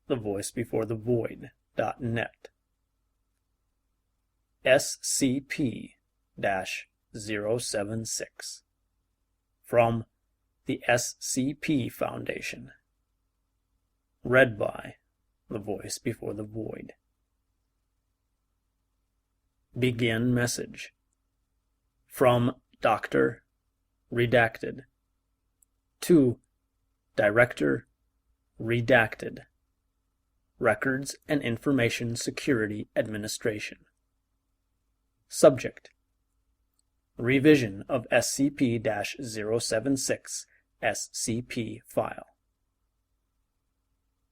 the voice before the Void.net. SCP-076 from the SCP Foundation. Read by the voice before the Void. Begin message. From Dr. Redacted to Director Redacted, Records and Information Security Administration. Subject: Revision of SCP-076 SCP file.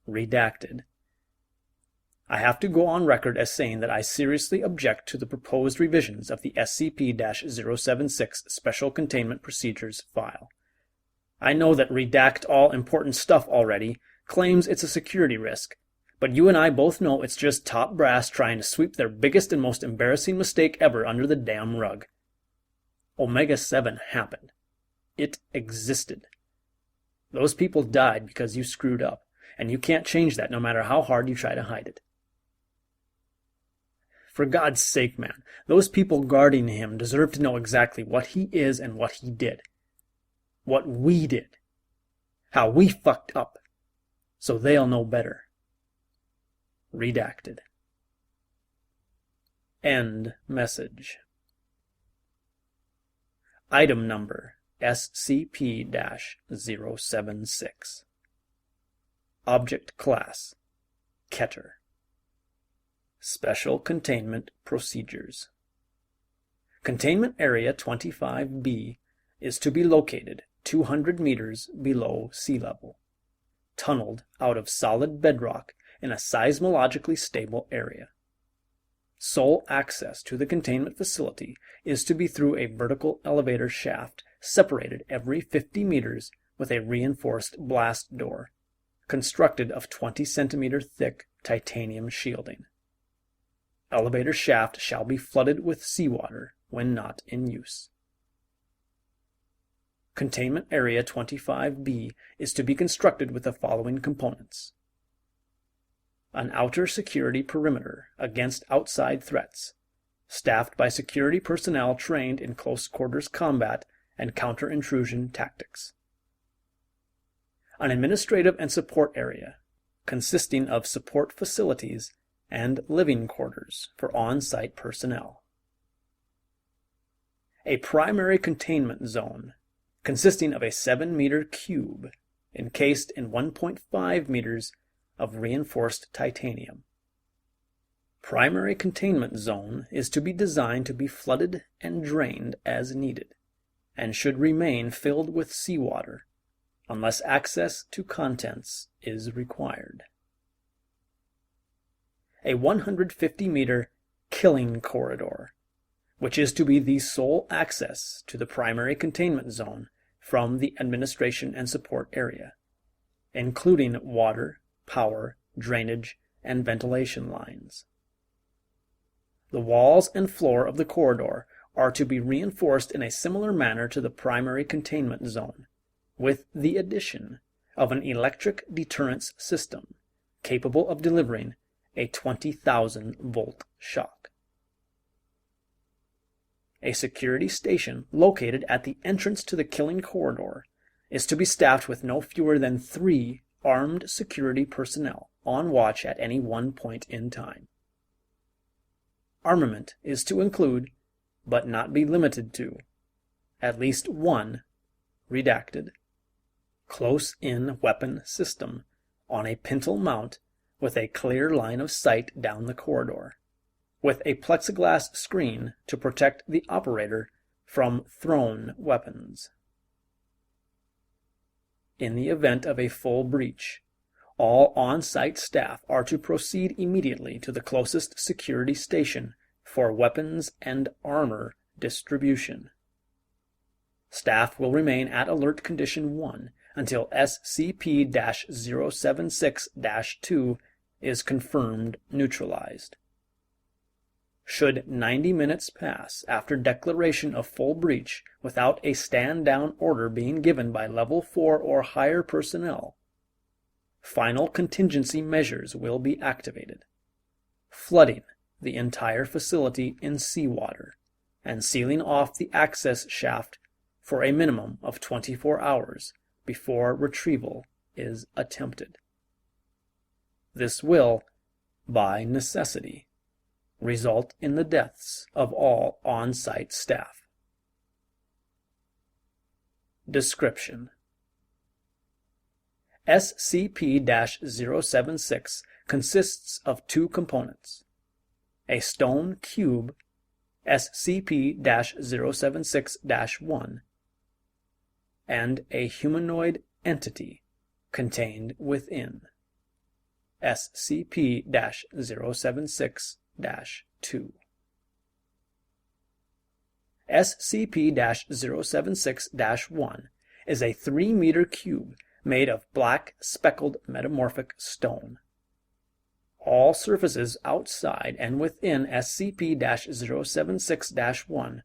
Redacted. I have to go on record as saying that I seriously object to the proposed revisions of the SCP-076 Special Containment Procedures file. I know that Redact All Important Stuff already claims it's a security risk, but you and I both know it's just top brass trying to sweep their biggest and most embarrassing mistake ever under the damn rug. Omega-7 happened. It existed. Those people died because you screwed up, and you can't change that no matter how hard you try to hide it. For God's sake, man, those people guarding him deserve to know exactly what he is and what he did. What we did. How we fucked up. So they'll know better. Redacted. End message. Item number SCP-076. Object Class Keter. Special Containment Procedures. Containment Area 25B is to be located 200 meters below sea level, tunneled out of solid bedrock in a seismologically stable area. Sole access to the containment facility is to be through a vertical elevator shaft separated every 50 meters with a reinforced blast door, constructed of 20-centimeter thick titanium shielding. Elevator shaft shall be flooded with seawater when not in use. Containment Area 25B is to be constructed with the following components: an outer security perimeter against outside threats, staffed by security personnel trained in close quarters combat and counter-intrusion tactics. An administrative and support area, consisting of support facilities and living quarters for on-site personnel. A primary containment zone, consisting of a 7-meter cube encased in 1.5 meters of reinforced titanium. Primary containment zone is to be designed to be flooded and drained as needed, and should remain filled with seawater unless access to contents is required. A 150-meter killing corridor, which is to be the sole access to the primary containment zone from the administration and support area, including water, power, drainage, and ventilation lines. The walls and floor of the corridor are to be reinforced in a similar manner to the primary containment zone, with the addition of an electric deterrence system capable of delivering a 20,000-volt shock. A security station located at the entrance to the killing corridor is to be staffed with no fewer than 3 armed security personnel on watch at any one point in time. Armament is to include, but not be limited to, at least 1 redacted close-in weapon system on a pintle mount with a clear line of sight down the corridor, with a plexiglass screen to protect the operator from thrown weapons. In the event of a full breach, all on-site staff are to proceed immediately to the closest security station for weapons and armor distribution. Staff will remain at Alert Condition 1 until SCP-076-2 is confirmed neutralized. Should 90 minutes pass after declaration of full breach without a stand-down order being given by Level 4 or higher personnel, final contingency measures will be activated, flooding the entire facility in seawater and sealing off the access shaft for a minimum of 24 hours before retrieval is attempted. This will, by necessity, result in the deaths of all on-site staff. Description: SCP-076 consists of two components: a stone cube, SCP-076-1, and a humanoid entity contained within, SCP-076-2. SCP-076-1 is a 3-meter cube made of black speckled metamorphic stone. All surfaces outside and within SCP-076-1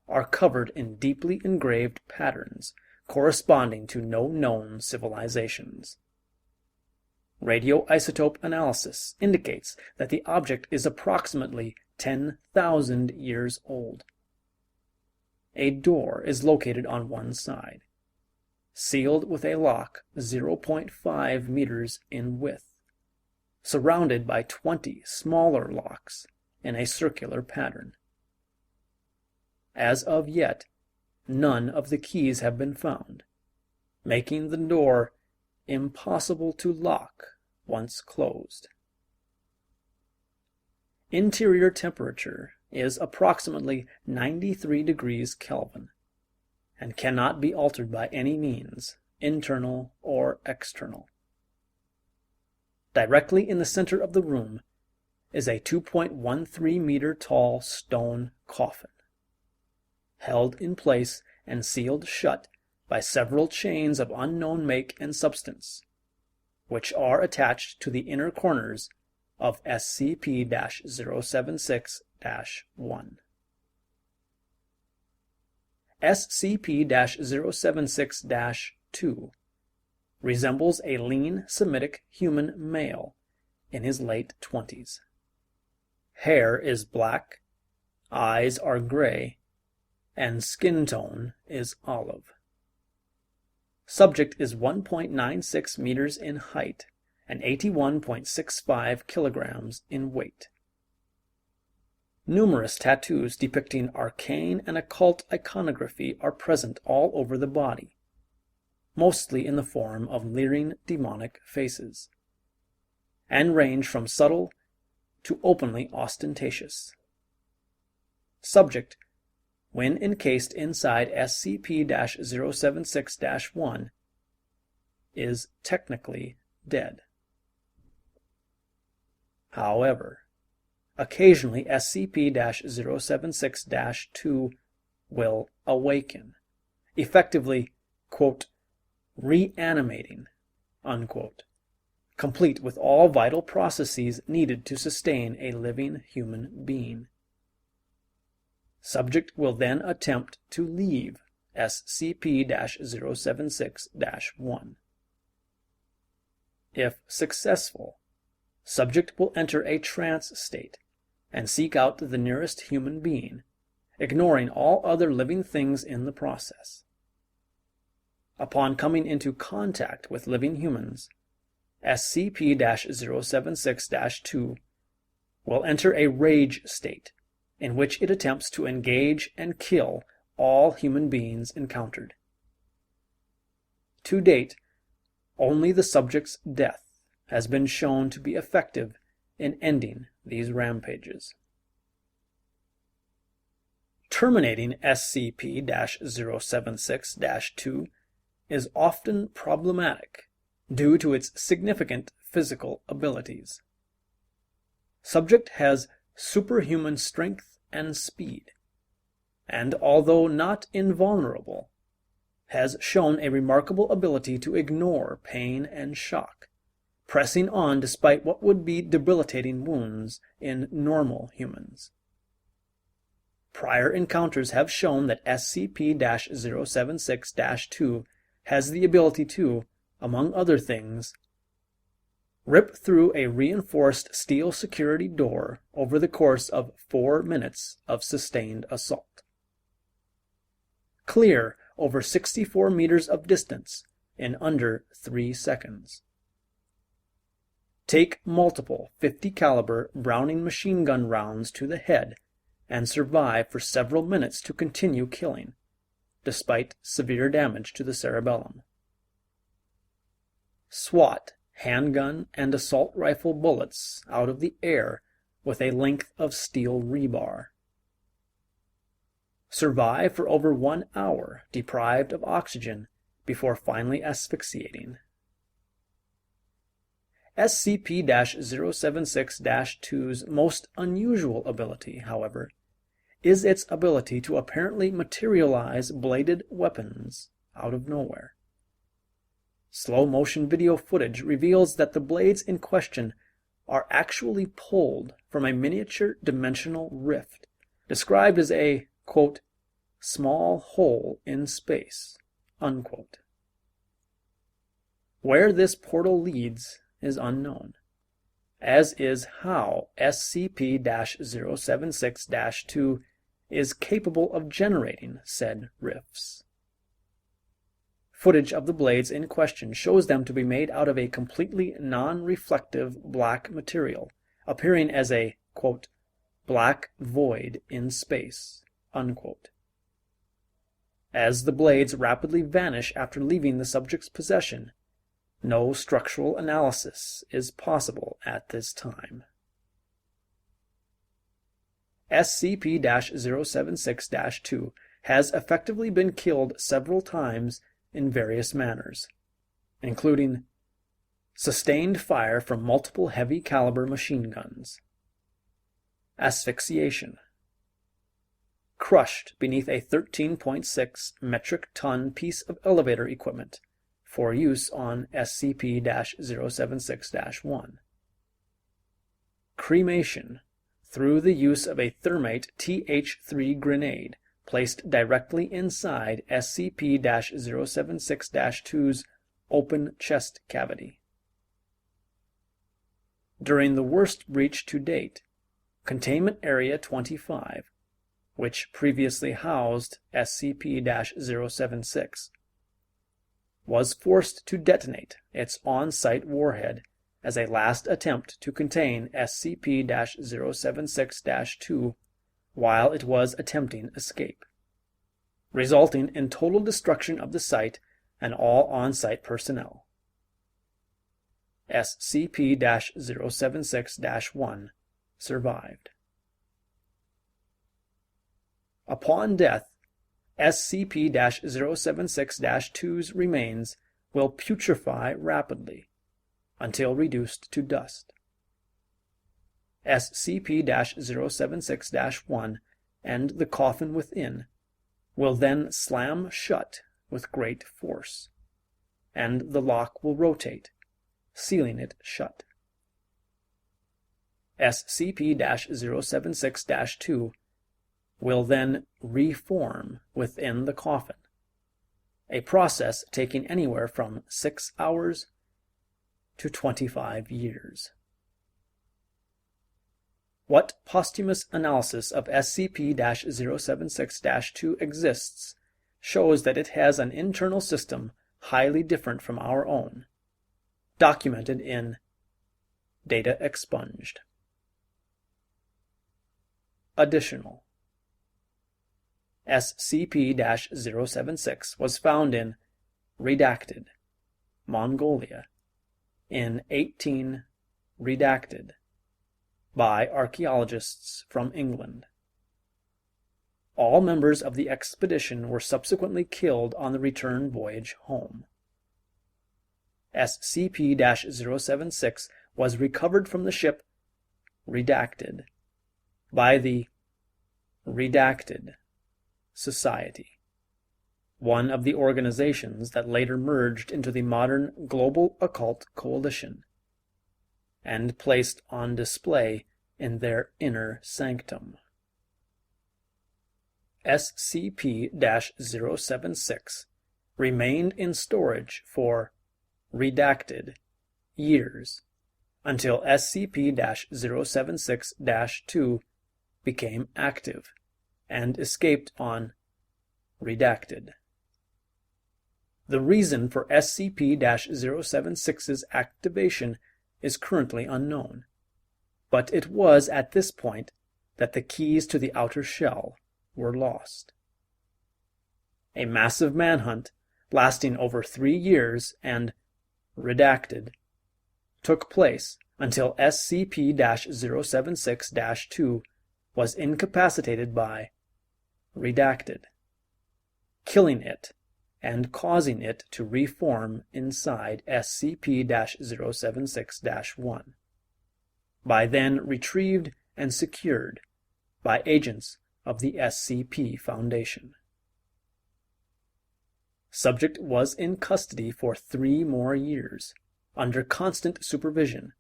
are covered in deeply engraved patterns corresponding to no known civilizations. Radioisotope analysis indicates that the object is approximately 10,000 years old. A door is located on one side, sealed with a lock 0.5 meters in width, surrounded by 20 smaller locks in a circular pattern. As of yet, none of the keys have been found, making the door impossible to lock once closed. Interior temperature is approximately 93 degrees Kelvin and cannot be altered by any means, internal or external. Directly in the center of the room is a 2.13 meter tall stone coffin, held in place and sealed shut by several chains of unknown make and substance, which are attached to the inner corners of SCP-076-1. SCP-076-2 resembles a lean Semitic human male in his late 20s. Hair is black, eyes are gray, and skin tone is olive. Subject is 1.96 meters in height and 81.65 kilograms in weight. Numerous tattoos depicting arcane and occult iconography are present all over the body, mostly in the form of leering demonic faces, and range from subtle to openly ostentatious. Subject, when encased inside SCP-076-1, is technically dead. However, occasionally SCP-076-2 will awaken, effectively, quote, reanimating, unquote, complete with all vital processes needed to sustain a living human being. Subject will then attempt to leave SCP-076-1. If successful, subject will enter a trance state and seek out the nearest human being, ignoring all other living things in the process. Upon coming into contact with living humans, SCP-076-2 will enter a rage state in which it attempts to engage and kill all human beings encountered. To date, only the subject's death has been shown to be effective in ending these rampages. Terminating SCP-076-2 is often problematic due to its significant physical abilities. Subject has superhuman strength and speed, and although not invulnerable, has shown a remarkable ability to ignore pain and shock, pressing on despite what would be debilitating wounds in normal humans. Prior encounters have shown that SCP-076-2 has the ability to, among other things, Rip through a reinforced steel security door over the course of 4 minutes of sustained assault. Clear over 64 meters of distance in under 3 seconds. Take multiple 50 caliber Browning machine gun rounds to the head and survive for several minutes to continue killing, despite severe damage to the cerebellum. Swat handgun and assault rifle bullets out of the air with a length of steel rebar. Survive for over 1 hour deprived of oxygen before finally asphyxiating. SCP-076-2's most unusual ability, however, is its ability to apparently materialize bladed weapons out of nowhere. Slow-motion video footage reveals that the blades in question are actually pulled from a miniature dimensional rift, described as a, quote, small hole in space, unquote. Where this portal leads is unknown, as is how SCP-076-2 is capable of generating said rifts. Footage of the blades in question shows them to be made out of a completely non-reflective black material, appearing as a, quote, black void in space, unquote. As the blades rapidly vanish after leaving the subject's possession, no structural analysis is possible at this time. SCP-076-2 has effectively been killed several times in various manners, including sustained fire from multiple heavy caliber machine guns, asphyxiation, crushed beneath a 13.6 metric ton piece of elevator equipment for use on SCP-076-1. Cremation through the use of a thermate TH3 grenade placed directly inside SCP-076-2's open chest cavity. During the worst breach to date, Containment Area 25, which previously housed SCP-076, was forced to detonate its on-site warhead as a last attempt to contain SCP-076-2 while it was attempting escape, resulting in total destruction of the site and all on-site personnel. SCP-076-1 survived. Upon death, SCP-076-2's remains will putrefy rapidly until reduced to dust. SCP-076-1 and the coffin within will then slam shut with great force, and the lock will rotate, sealing it shut. SCP-076-2 will then reform within the coffin, a process taking anywhere from 6 hours to 25 years. What posthumous analysis of SCP-076-2 exists shows that it has an internal system highly different from our own, documented in Data Expunged. Additional: SCP-076 was found in Redacted, Mongolia, in 18 Redacted, by archaeologists from England. All members of the expedition were subsequently killed on the return voyage home. SCP-076 was recovered from the ship Redacted by the Redacted Society, one of the organizations that later merged into the modern Global Occult Coalition, and placed on display in their inner sanctum. SCP-076 remained in storage for redacted years until SCP-076-2 became active and escaped on redacted. The reason for SCP-076's activation is currently unknown, but it was at this point that the keys to the outer shell were lost. A massive manhunt, lasting over 3 years and redacted, took place until SCP-076-2 was incapacitated by redacted, killing it and causing it to reform inside SCP-076-1, by then retrieved and secured by agents of the SCP Foundation. Subject was in custody for 3 more years, under constant supervision,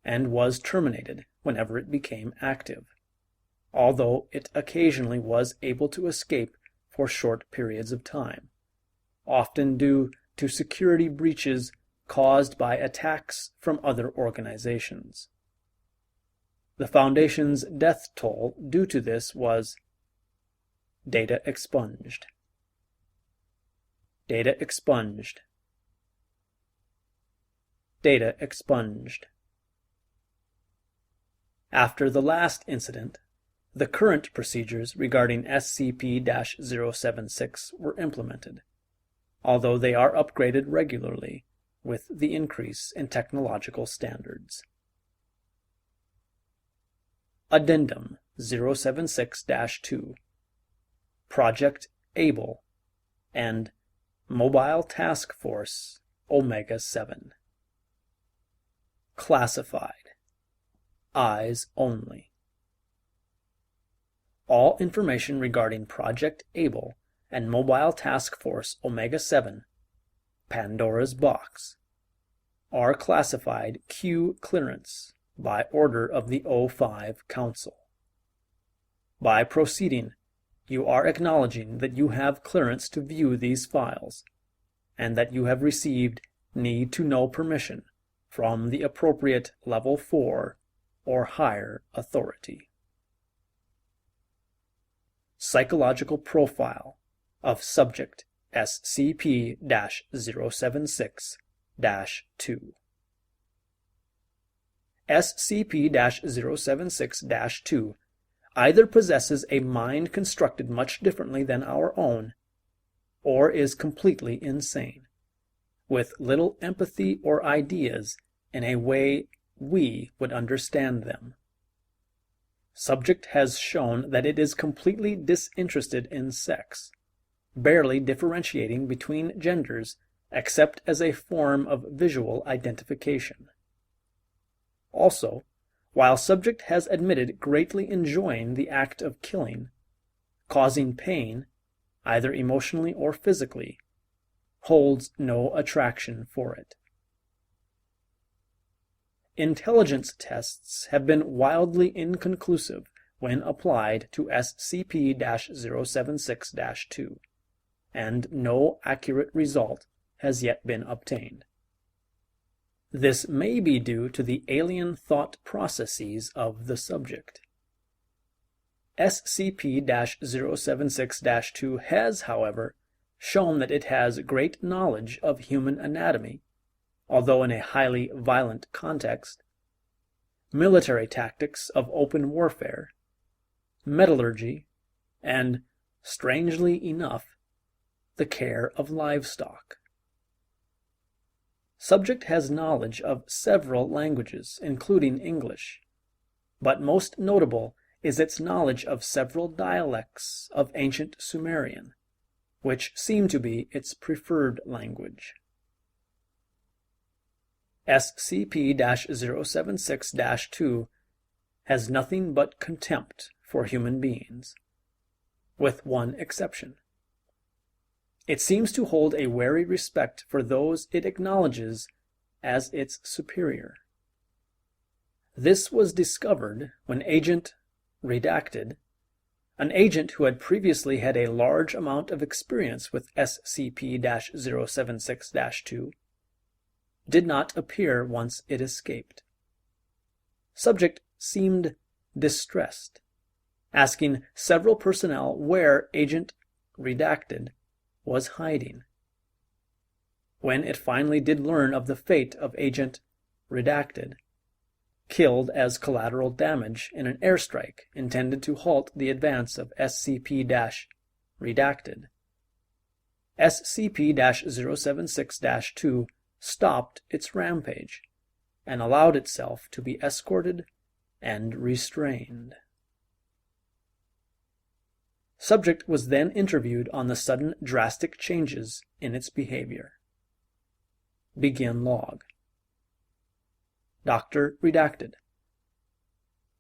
and was terminated whenever it became active, although it occasionally was able to escape for short periods of time, often due to security breaches caused by attacks from other organizations. The Foundation's death toll due to this was data expunged. Data expunged. Data expunged. After the last incident, the current procedures regarding SCP-076 were implemented, although they are upgraded regularly with the increase in technological standards. Addendum 076-2 Project Able and Mobile Task Force Omega-7. Classified. Eyes only. All information regarding Project Able and Mobile Task Force Omega-7, Pandora's Box, are classified Q clearance by order of the O5 Council. By proceeding, you are acknowledging that you have clearance to view these files, and that you have received need-to-know permission from the appropriate Level 4 or higher authority. Psychological Profile of Subject SCP-076-2. SCP-076-2 either possesses a mind constructed much differently than our own, or is completely insane, with little empathy or ideas in a way we would understand them. Subject has shown that it is completely disinterested in sex, barely differentiating between genders except as a form of visual identification. Also, while Subject has admitted greatly enjoying the act of killing, causing pain, either emotionally or physically, holds no attraction for it. Intelligence tests have been wildly inconclusive when applied to SCP-076-2, and no accurate result has yet been obtained. This may be due to the alien thought processes of the subject. SCP-076-2 has, however, shown that it has great knowledge of human anatomy, although in a highly violent context, military tactics of open warfare, metallurgy, and, strangely enough, the care of livestock. Subject has knowledge of several languages, including English, but most notable is its knowledge of several dialects of ancient Sumerian, which seem to be its preferred language. SCP-076-2 has nothing but contempt for human beings, with one exception. It seems to hold a wary respect for those it acknowledges as its superior. This was discovered when Agent Redacted, an agent who had previously had a large amount of experience with SCP-076-2, did not appear once it escaped. Subject seemed distressed, asking several personnel where Agent Redacted was hiding. When it finally did learn of the fate of Agent Redacted, killed as collateral damage in an airstrike intended to halt the advance of SCP-Redacted, SCP-076-2 stopped its rampage and allowed itself to be escorted and restrained. Subject was then interviewed on the sudden drastic changes in its behavior. Begin log. Dr. Redacted: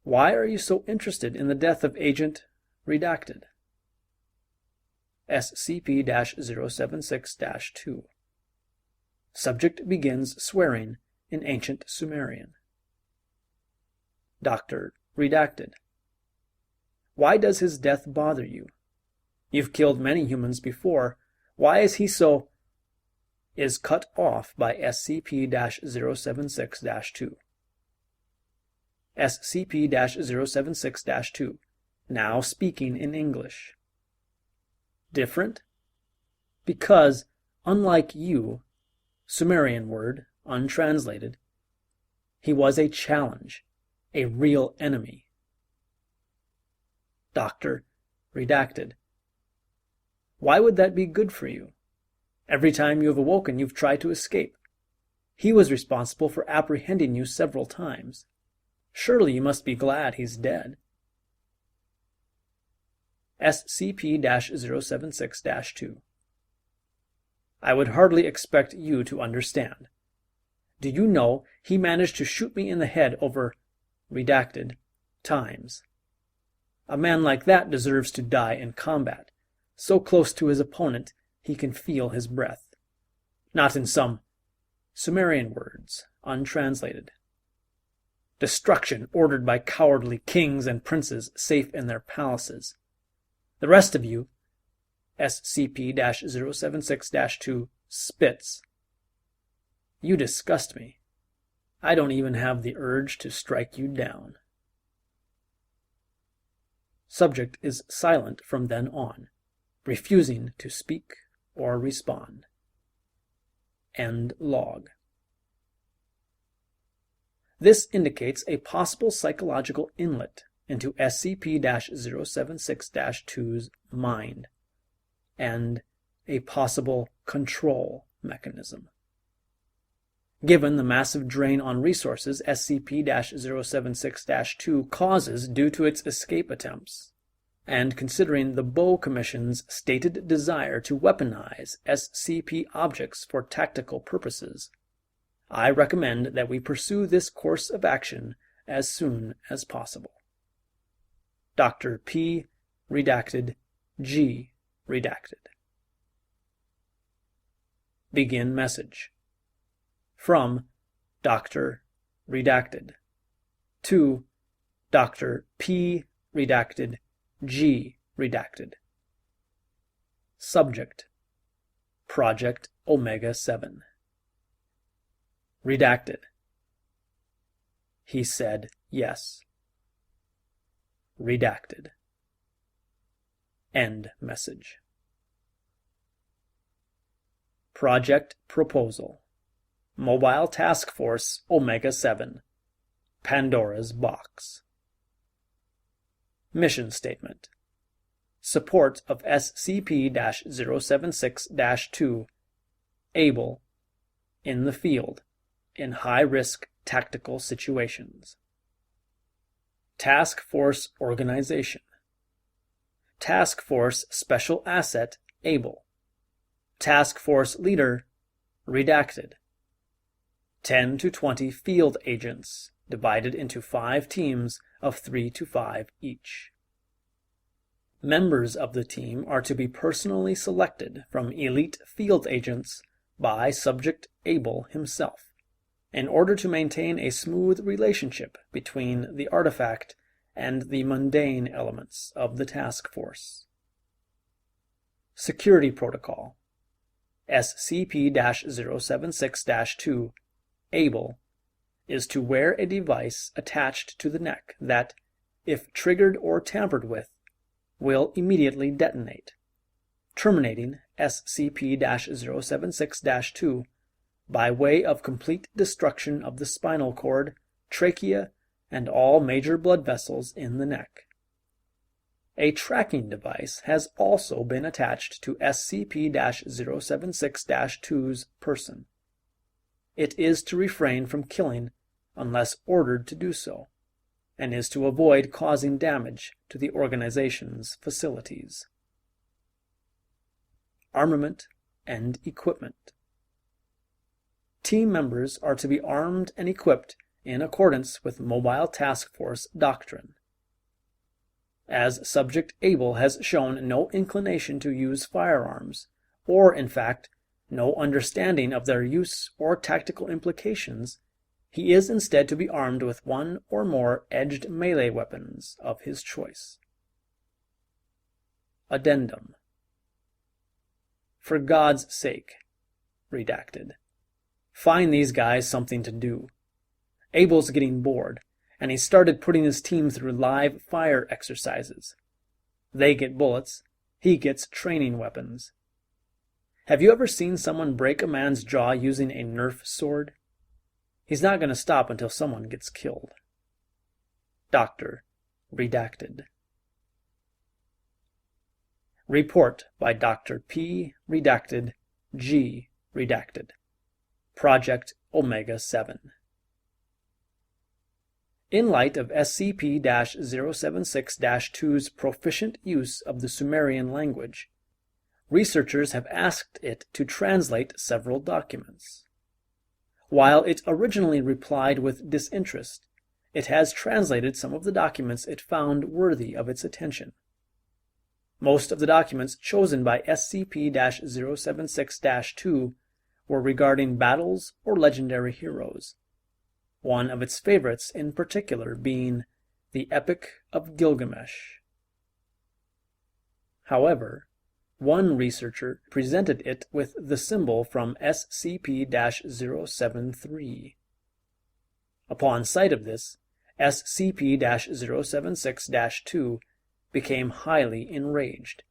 Why are you so interested in the death of Agent Redacted? SCP-076-2. Subject begins swearing in Ancient Sumerian. Dr. Redacted: Why does his death bother you? You've killed many humans before. Why is he so... Is cut off by SCP-076-2. SCP-076-2, now speaking in English. Different? Because, unlike you, Sumerian word, untranslated, he was a challenge, a real enemy. Dr. Redacted: Why would that be good for you? Every time you have awoken, you've tried to escape. He was responsible for apprehending you several times. Surely you must be glad he's dead. SCP-076-2. I would hardly expect you to understand. Do you know he managed to shoot me in the head over redacted times? A man like that deserves to die in combat, so close to his opponent he can feel his breath. Not in some Sumerian words, untranslated. Destruction ordered by cowardly kings and princes safe in their palaces. The rest of you, SCP-076-2, spits. You disgust me. I don't even have the urge to strike you down. Subject is silent from then on, refusing to speak or respond. End log. This indicates a possible psychological inlet into SCP-076-2's mind, and a possible control mechanism. Given the massive drain on resources SCP-076-2 causes due to its escape attempts, and considering the Bow Commission's stated desire to weaponize SCP objects for tactical purposes, I recommend that we pursue this course of action as soon as possible. Dr. P. Redacted, G. Redacted. Begin message. From Dr. Redacted to Dr. P. Redacted, G. Redacted. Subject: Project Omega-7. Redacted: He said yes. Redacted. End message. Project Proposal. Mobile Task Force Omega-7. Pandora's Box. Mission Statement. Support of SCP-076-2. Able. In the field. In high-risk tactical situations. Task Force Organization. Task Force Special Asset Able. Task Force Leader Redacted. 10 to 20 field agents, divided into 5 teams of 3 to 5 each. Members of the team are to be personally selected from elite field agents by Subject Able himself, in order to maintain a smooth relationship between the artifact and the mundane elements of the task force. Security Protocol. SCP-076-2 Able is to wear a device attached to the neck that, if triggered or tampered with, will immediately detonate, terminating SCP-076-2 by way of complete destruction of the spinal cord, trachea, and all major blood vessels in the neck. A tracking device has also been attached to SCP-076-2's person. It is to refrain from killing unless ordered to do so, and is to avoid causing damage to the organization's facilities. Armament and equipment. Team members are to be armed and equipped in accordance with Mobile Task Force doctrine. As Subject Able has shown no inclination to use firearms, or in fact, no understanding of their use or tactical implications, he is instead to be armed with one or more edged melee weapons of his choice. Addendum. For God's sake, redacted. Find these guys something to do. Abel's getting bored, and he started putting his team through live fire exercises. They get bullets, he gets training weapons. Have you ever seen someone break a man's jaw using a Nerf sword? He's not going to stop until someone gets killed. Dr. Redacted. Report by Dr. P. Redacted, G. Redacted. Project Omega-7. In light of SCP-076-2's proficient use of the Sumerian language, researchers have asked it to translate several documents. While it originally replied with disinterest, it has translated some of the documents it found worthy of its attention. Most of the documents chosen by SCP-076-2 were regarding battles or legendary heroes, one of its favorites in particular being the Epic of Gilgamesh. However, one researcher presented it with the symbol from SCP-073. Upon sight of this, SCP-076-2 became highly enraged,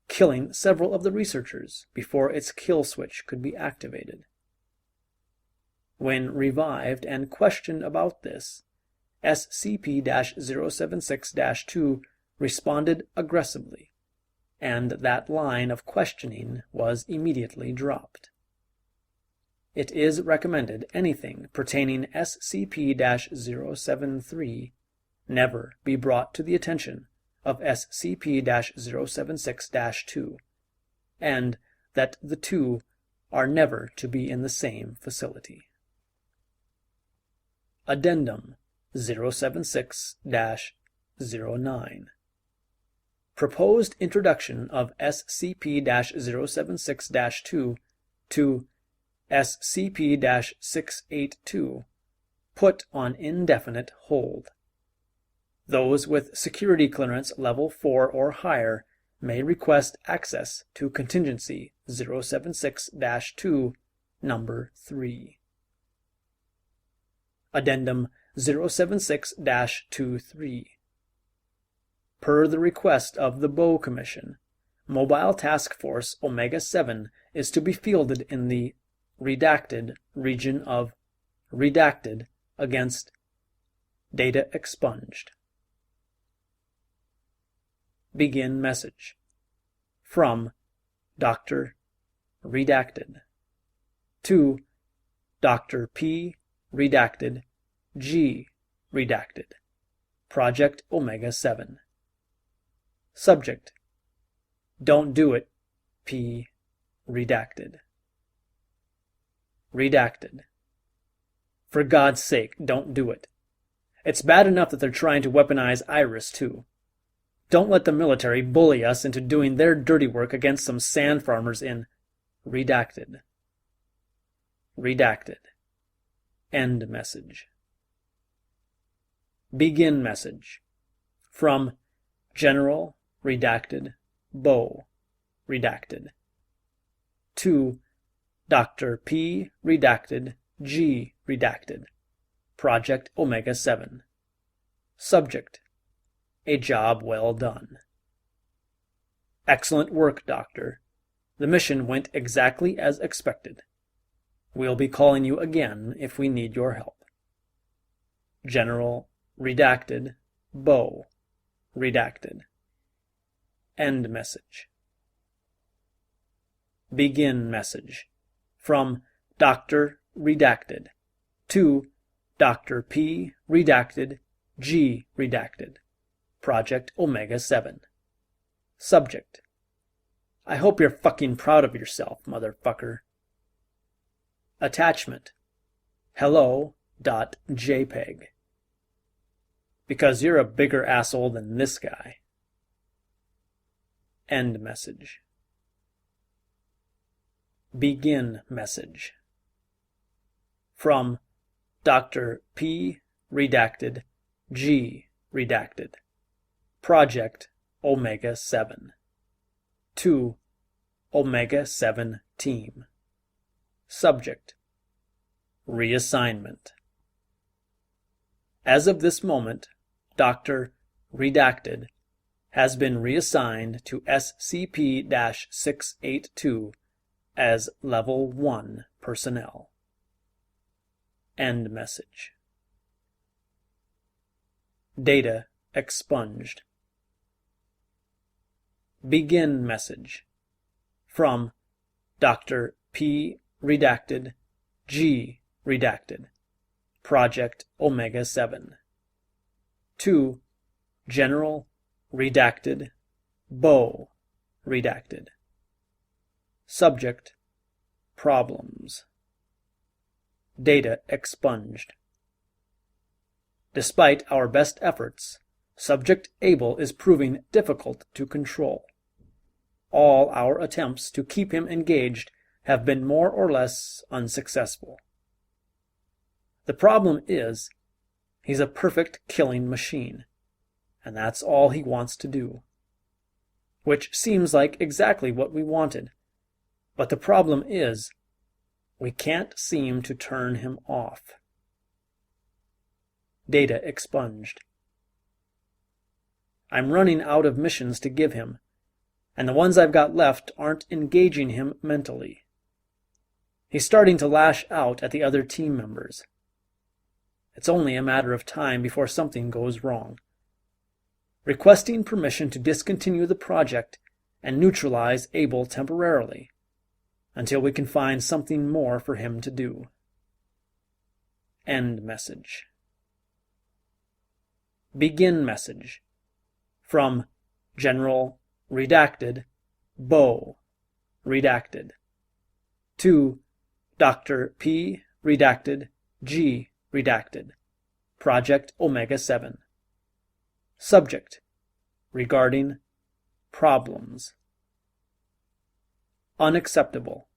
killing several of the researchers before its kill switch could be activated. When revived and questioned about this, SCP-076-2 responded aggressively, and that line of questioning was immediately dropped. It is recommended anything pertaining SCP-073 never be brought to the attention of SCP-076-2, and that the two are never to be in the same facility. Addendum 076-09. Proposed introduction of SCP-076-2 to SCP-682 put on indefinite hold. Those with security clearance level 4 or higher may request access to contingency 076-2, number 3. Addendum 076-23. Per the request of the Bow Commission, Mobile Task Force Omega-7 is to be fielded in the redacted region of redacted against data expunged. Begin message. From Dr. Redacted to Dr. P. Redacted, G. Redacted. Project Omega-7. Subject: Don't do it, P. Redacted. Redacted. For God's sake, don't do it. It's bad enough that they're trying to weaponize Iris, too. Don't let the military bully us into doing their dirty work against some sand farmers in Redacted. Redacted. End message. Begin message. From General Redacted, Bow Redacted. To Dr. P. Redacted, G. Redacted. Project Omega-7. Subject: a job well done. Excellent work, Doctor. The mission went exactly as expected. We'll be calling you again if we need your help. General Redacted Bo Redacted. End message. Begin message. From Dr. Redacted to Dr. P. Redacted G. Redacted. Project Omega-7. Subject: I hope you're fucking proud of yourself, motherfucker. Attachment: hello.jpg. Because you're a bigger asshole than this guy. End message. Begin message. From Dr. P. Redacted G. Redacted. Project Omega-7. To Omega-7 Team. Subject: reassignment. As of this moment, Dr. Redacted has been reassigned to SCP-682 as Level 1 personnel. End message. Data expunged. Begin message. From Dr. P. Redacted G. Redacted. Project Omega-7. To General Redacted Bo Redacted. Subject: problems. Data expunged. Despite our best efforts, Subject Abel is proving difficult to control. All our attempts to keep him engaged have been more or less unsuccessful. The problem is, he's a perfect killing machine, and that's all he wants to do. Which seems like exactly what we wanted. But the problem is, we can't seem to turn him off. Data expunged. I'm running out of missions to give him, and the ones I've got left aren't engaging him mentally. He's starting to lash out at the other team members. It's only a matter of time before something goes wrong. Requesting permission to discontinue the project and neutralize Abel temporarily, until we can find something more for him to do. End message. Begin message. From General Redacted Bo Redacted. To Dr. P. Redacted G. Redacted. Project Omega-7. Subject: regarding problems. Unacceptable.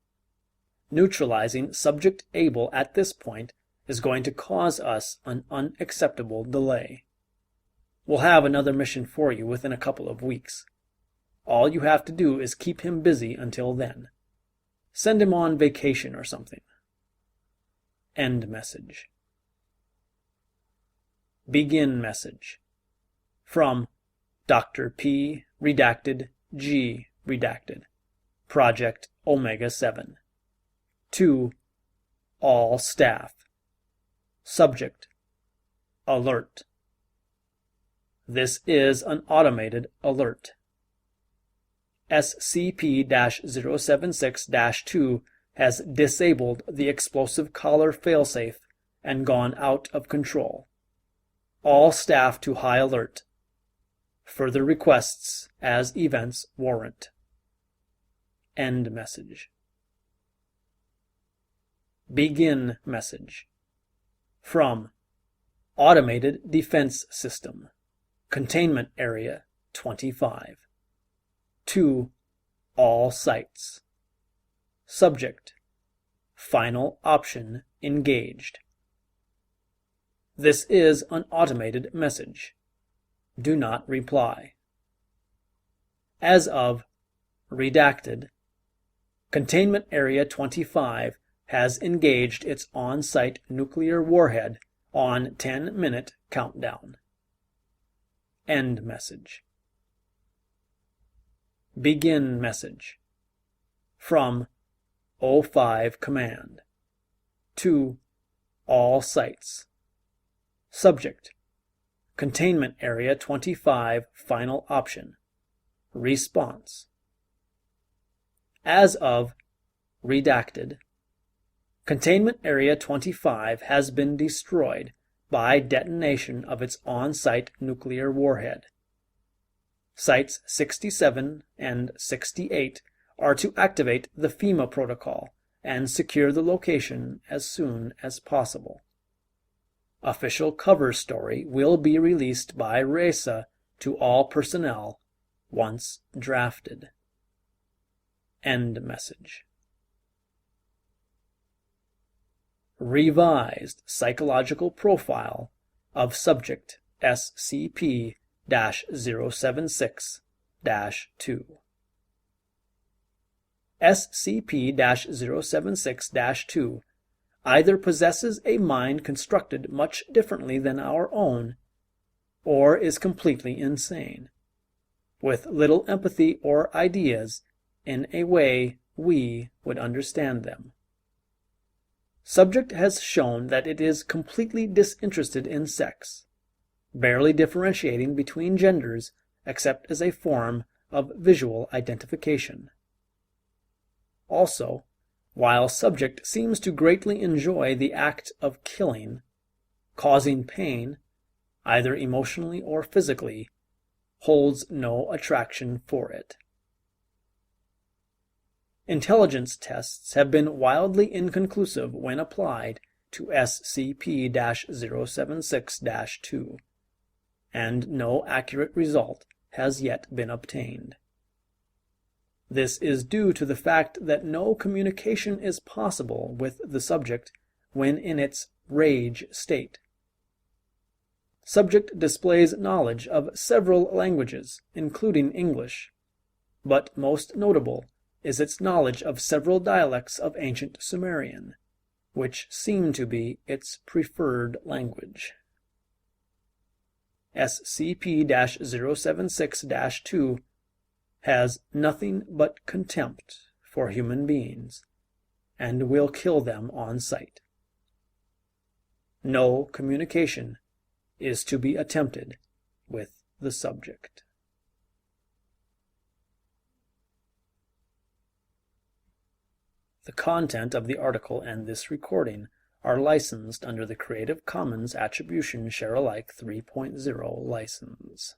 Neutralizing Subject Abel at this point is going to cause us an unacceptable delay. We'll have another mission for you within a couple of weeks. All you have to do is keep him busy until then. Send him on vacation or something. End message. Begin message. From Dr. P. Redacted G. Redacted. Project Omega-7. To all staff. Subject: alert. This is an automated alert. SCP-076-2 has disabled the explosive collar failsafe and gone out of control. All staff to high alert. Further requests as events warrant. End message. Begin message. From Automated Defense System, Containment Area 25. To all sites. Subject: final option engaged. This is an automated message. Do not reply. As of Redacted, Containment Area 25 has engaged its on-site nuclear warhead on 10-minute countdown. End message. Begin message. From O5 Command. To all sites. Subject: Containment Area 25 Final Option. Response: As of redacted, Containment Area 25 has been destroyed by detonation of its on-site nuclear warhead. Sites 67 and 68 are to activate the FEMA protocol and secure the location as soon as possible. Official cover story will be released by RESA to all personnel once drafted. End message. Revised psychological profile of subject SCP-076-2. SCP-076-2 either possesses a mind constructed much differently than our own, or is completely insane, with little empathy or ideas in a way we would understand them. Subject has shown that it is completely disinterested in sex, barely differentiating between genders except as a form of visual identification. Also, while subject seems to greatly enjoy the act of killing, causing pain, either emotionally or physically, holds no attraction for it. Intelligence tests have been wildly inconclusive when applied to SCP-076-2, and no accurate result has yet been obtained. This is due to the fact that no communication is possible with the subject when in its rage state. Subject displays knowledge of several languages, including English, but most notable is its knowledge of several dialects of ancient Sumerian, which seem to be its preferred language. SCP-076-2 has nothing but contempt for human beings, and will kill them on sight. No communication is to be attempted with the subject. The content of the article and this recording are licensed under the Creative Commons Attribution Share Alike 3.0 license.